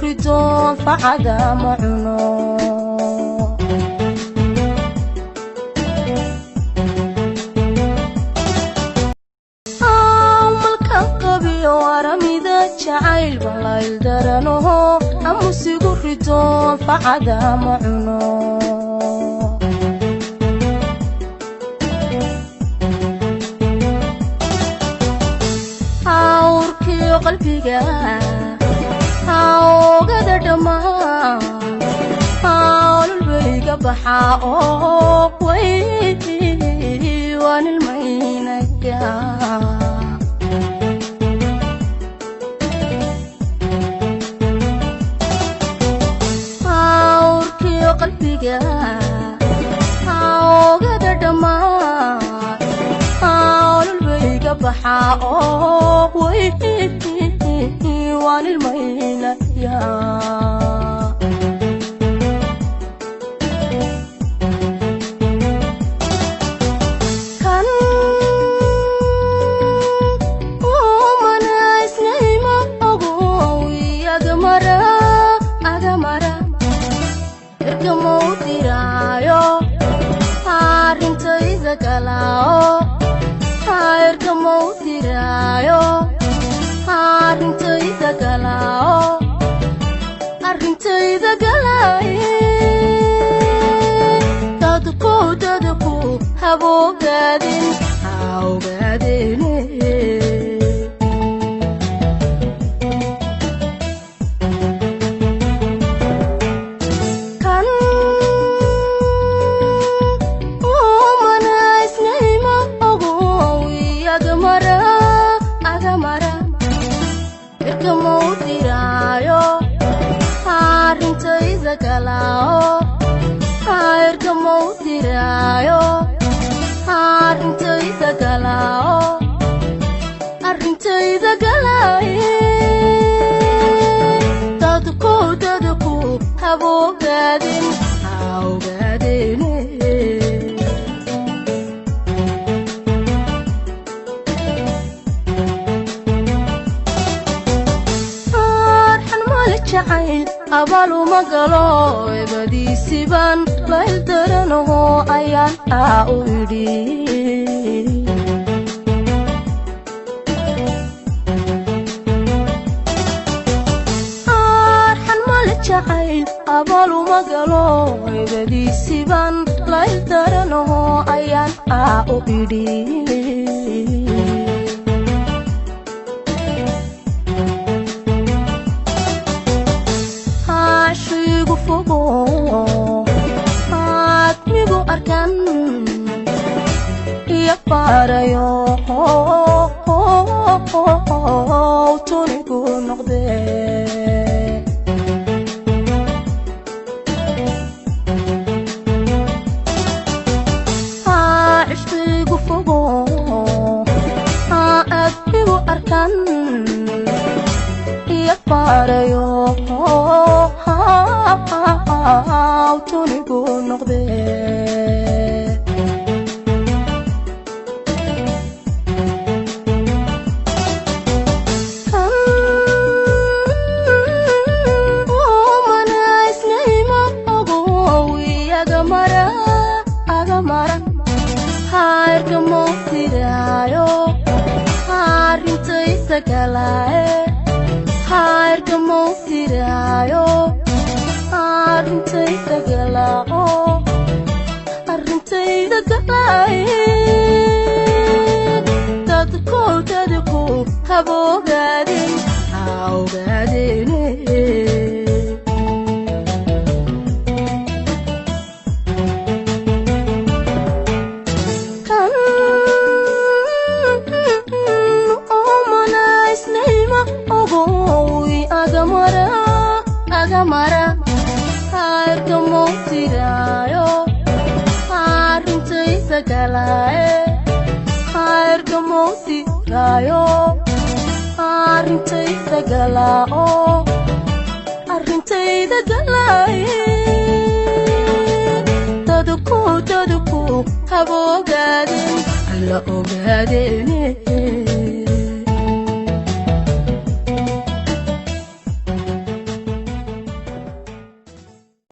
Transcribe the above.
ridoo facada ma cuno malka qabiyo aramida jacayl balayl daranoho amusigu ridoo facada ma cuno qalbiga oogada dhamaan ololbayga baxaa oo way waan ilmaynaya awrkiyo qalbiga oogada dhamaan ololbayga baxaa oo way waan ilmaynaya kan umanaysnayma ogow agamara ergamau diraayo arrintayda galao ergamau diraayo arrintayda galaaye dadku haboogaadin hawgaadine kan umanaysnayma ogow agamara ergamau diraayo arrintayda galao ergamau diraayo arrintayda galao arrintayda galaaye dadku haboogaadin hawgaadine abalu magalo ebadiisiban layl daranoho ayaan u idhi arxan male jacayl abalu magalo ebadiisiban layl daranoho ayaan u idhi admigu arkan iyo baarayo tunigu noqde ishqigu fogo admigu arkan iyo baarayo tunigu noqde kan umanaysnayma ogow agamara ergamau diraayo arrintayda galaaye ergamau diraayo arrintayda galao arrintayda galaaye dadku haboogaadin hawgaadine kan umanaysnayma ogow agamara ergamau diraayo arrintayda galaaye ergamau diraayo arrintayda galao arrintayda galaaye dadku haboogaadin alla ogaadene